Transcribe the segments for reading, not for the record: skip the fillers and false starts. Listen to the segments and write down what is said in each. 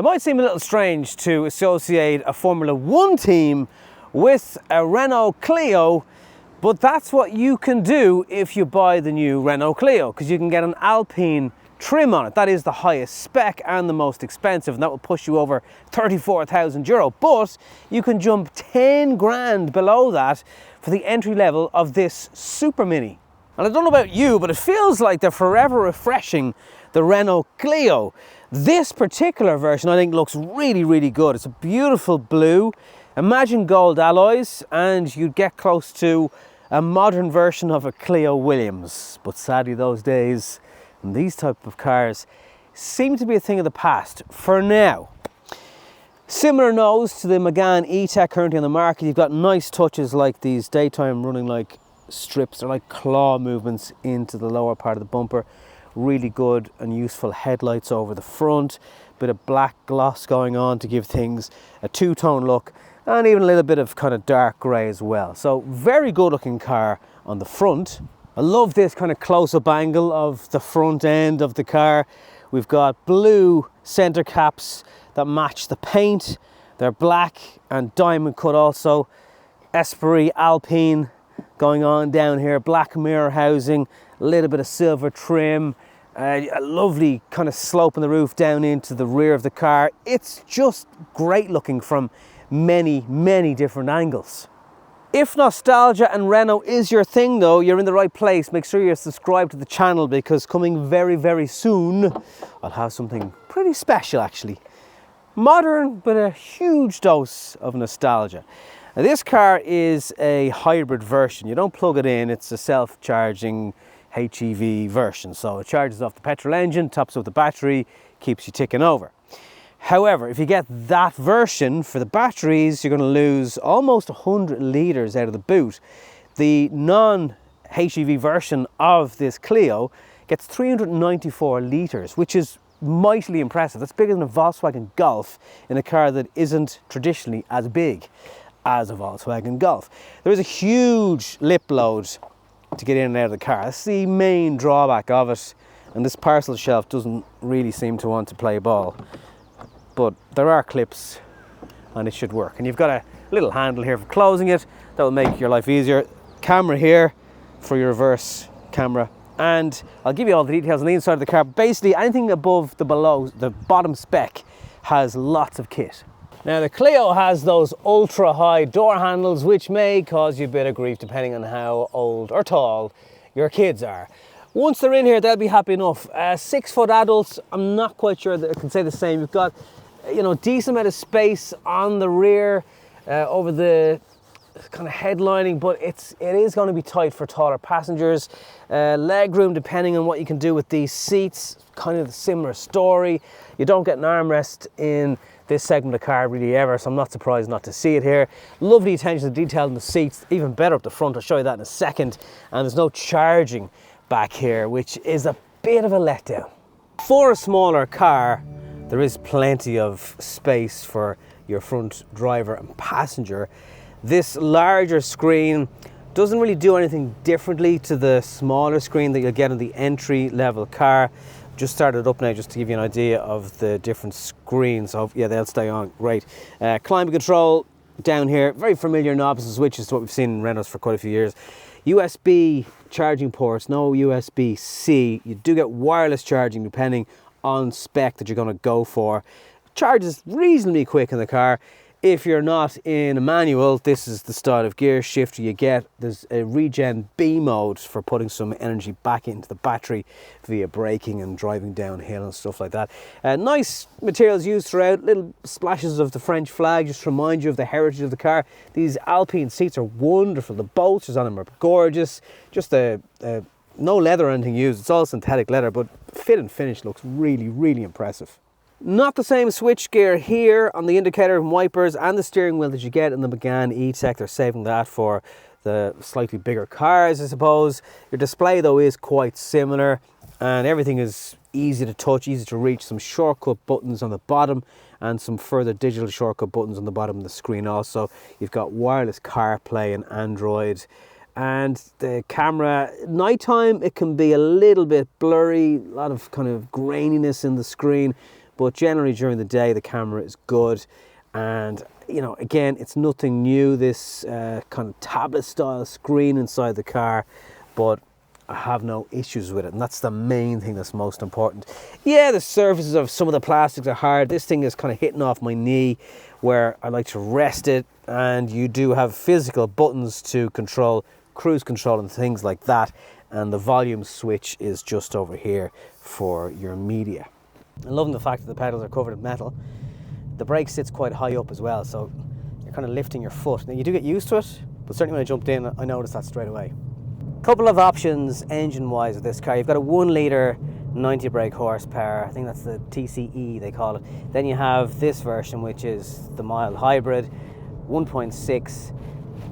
It might seem a little strange to associate a Formula One team with a Renault Clio, but that's what you can do if you buy the new Renault Clio, because you can get an Alpine trim on it. That is the highest spec and the most expensive, and that will push you over 34,000 euro. But you can jump 10 grand below that for the entry level of this Super Mini. And I don't know about you, but it feels like they're forever refreshing the Renault Clio. This particular version I think looks really, really good. It's a beautiful blue. Imagine gold alloys and you'd get close to a modern version of a Clio Williams. But sadly those days and these type of cars seem to be a thing of the past for now. Similar nose to the Megane E-Tech currently on the market. You've got nice touches like these daytime running like strips. They're like claw movements into the lower part of the bumper. Really good and useful headlights over the front. Bit of black gloss going on to give things a two-tone look, and even a little bit of kind of dark grey as well. So very good looking car on the front. I love this kind of close-up angle of the front end of the car. We've got blue center caps that match the paint. They're black and diamond cut also. Esprit Alpine going on down here. Black mirror housing, a little bit of silver trim. A lovely kind of slope in the roof down into the rear of the car. It's just great looking from many, many different angles. If nostalgia and Renault is your thing though, you're in the right place. Make sure you're subscribed to the channel, because coming very, very soon, I'll have something pretty special actually. Modern, but a huge dose of nostalgia. Now, this car is a hybrid version. You don't plug it in, it's a self-charging HEV version. So it charges off the petrol engine, tops up the battery, keeps you ticking over. However, if you get that version, for the batteries, you're going to lose almost 100 litres out of the boot. The non-HEV version of this Clio gets 394 litres, which is mightily impressive. That's bigger than a Volkswagen Golf in a car that isn't traditionally as big as a Volkswagen Golf. There is a huge lip load to get in and out of the car. That's the main drawback of it, and this parcel shelf doesn't really seem to want to play ball. But there are clips and it should work. And you've got a little handle here for closing it. That will make your life easier. Camera here for your reverse camera. And I'll give you all the details on the inside of the car. Basically anything above the bottom spec has lots of kit. Now the Clio has those ultra high door handles, which may cause you a bit of grief depending on how old or tall your kids are. Once they're in here, they'll be happy enough. 6 foot adults, I'm not quite sure that I can say the same. You've got, you know, decent amount of space on the rear over the kind of headlining, but it is going to be tight for taller passengers. Leg room, depending on what you can do with these seats, kind of a similar story. You don't get an armrest in this segment of the car really ever, so I'm not surprised not to see it here. Lovely attention to detail in the seats, even better up the front. I'll show you that in a second. And there's no charging back here, which is a bit of a letdown. For a smaller car, there is plenty of space for your front driver and passenger. This larger screen doesn't really do anything differently to the smaller screen that you'll get in the entry level car. Just started up now just to give you an idea of the different screens. So yeah, they'll stay on, great. Climate control down here, very familiar knobs and switches to what we've seen in Renaults for quite a few years. USB charging ports, no USB-C. You do get wireless charging depending on spec that you're going to go for. Charges reasonably quick in the car. If you're not in a manual, this is the style of gear shifter you get. There's a regen B mode for putting some energy back into the battery via braking and driving downhill and stuff like that. Nice materials used throughout, little splashes of the French flag just to remind you of the heritage of the car. These Alpine seats are wonderful. The bolsters on them are gorgeous. Just no leather or anything used. It's all synthetic leather, but fit and finish looks really, really impressive. Not the same switch gear here on the indicator and wipers and the steering wheel that you get in the Megane E-Tech. They're saving that for the slightly bigger cars, I suppose. Your display though is quite similar, and everything is easy to touch, easy to reach. Some shortcut buttons on the bottom and some further digital shortcut buttons on the bottom of the screen also. You've got wireless CarPlay and Android. And the camera, nighttime, it can be a little bit blurry, a lot of kind of graininess in the screen. but generally during the day the camera is good. And you know, again, it's nothing new, this kind of tablet style screen inside the car, but I have no issues with it, and that's the main thing that's most important. Yeah, the surfaces of some of the plastics are hard. This thing is kind of hitting off my knee where I like to rest it, and you do have physical buttons to control cruise control and things like that, and the volume switch is just over here for your media. I'm loving the fact that the pedals are covered in metal. The brake sits quite high up as well, so you're kind of lifting your foot. Now you do get used to it, but certainly when I jumped in, I noticed that straight away. Couple of options engine-wise with this car. You've got a 1 litre 90 brake horsepower. I think that's the TCE they call it. Then you have this version, which is the mild hybrid, 1.6,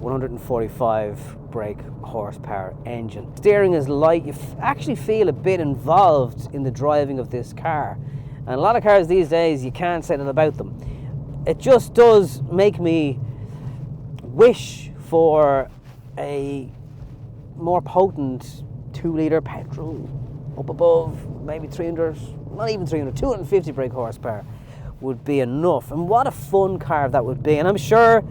145 brake horsepower engine. Steering is light. You actually feel a bit involved in the driving of this car. And a lot of cars these days, you can't say that about them. It just does make me wish for a more potent 2 litre petrol up above maybe 300, not even 300, 250 brake horsepower would be enough. And what a fun car that would be. And I'm sure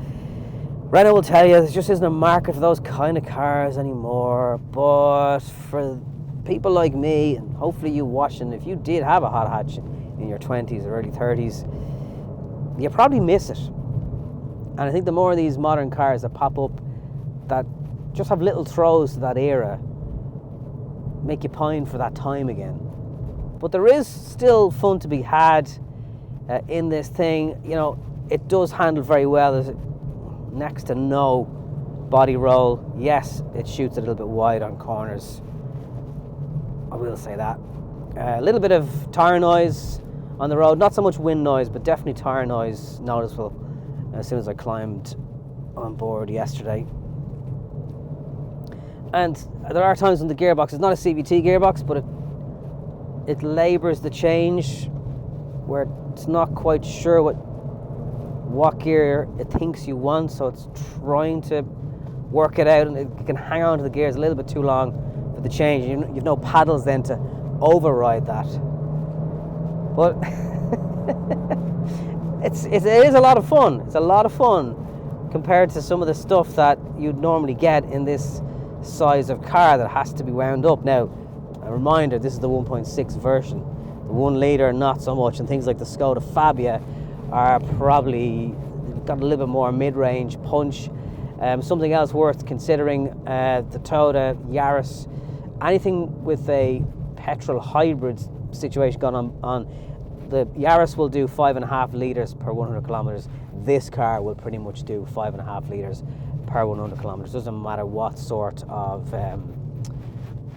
Renault will tell you there just isn't a market for those kind of cars anymore. But for people like me, and hopefully you watching, if you did have a hot hatch in your 20s or early 30s, you probably miss it. And I think the more of these modern cars that pop up that just have little throws to that era make you pine for that time again. But there is still fun to be had in this thing. You know, it does handle very well. There's next to no body roll. Yes, it shoots a little bit wide on corners, I will say that. A little bit of tire noise on the road, not so much wind noise, but definitely tire noise noticeable as soon as I climbed on board yesterday. And there are times when the gearbox is not a CVT gearbox, but it labours the change where it's not quite sure what gear it thinks you want, so it's trying to work it out, and it can hang on to the gears a little bit too long for the change. You've no paddles then to override that. But it is a lot of fun. It's a lot of fun compared to some of the stuff that you'd normally get in this size of car that has to be wound up. Now, a reminder, this is the 1.6 version. The 1 litre, not so much, and things like the Skoda Fabia are probably got a little bit more mid-range punch. Something else worth considering, the Toyota Yaris. Anything with a petrol hybrid situation going on, the Yaris will do 5.5 litres per 100 kilometres. This car will pretty much do 5.5 litres per 100 kilometres. Doesn't matter what sort of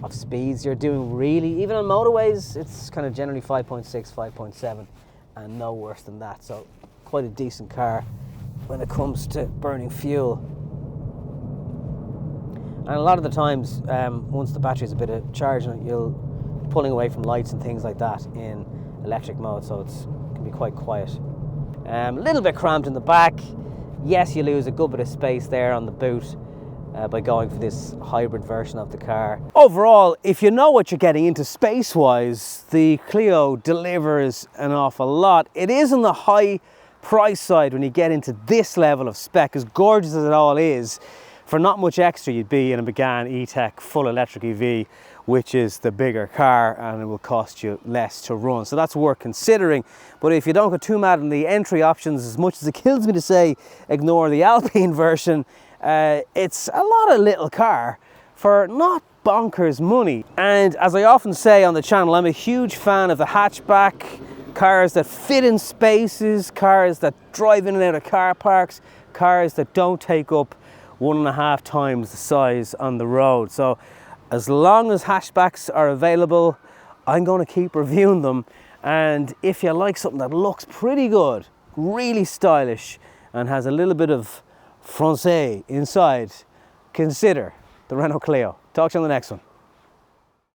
speeds you're doing, really. Even on motorways, it's kind of generally 5.6, 5.7, and no worse than that. So quite a decent car when it comes to burning fuel. And a lot of the times, once the battery's a bit of charge, you'll pulling away from lights and things like that in electric mode, so it can be quite quiet. A little bit cramped in the back. Yes, you lose a good bit of space there on the boot by going for this hybrid version of the car. Overall, if you know what you're getting into space-wise, the Clio delivers an awful lot. It is on the high price side when you get into this level of spec. As gorgeous as it all is, for not much extra you'd be in a Megane E-Tech full electric EV, which is the bigger car, and it will cost you less to run. So that's worth considering. But if you don't go too mad on the entry options, as much as it kills me to say ignore the Alpine version, it's a lot of little car for not bonkers money. And as I often say on the channel, I'm a huge fan of the hatchback, cars that fit in spaces, cars that drive in and out of car parks, cars that don't take up 1.5 times the size on the road. So as long as hatchbacks are available, I'm going to keep reviewing them. And if you like something that looks pretty good, really stylish, and has a little bit of Francais inside, consider the Renault Clio. Talk to you on the next one.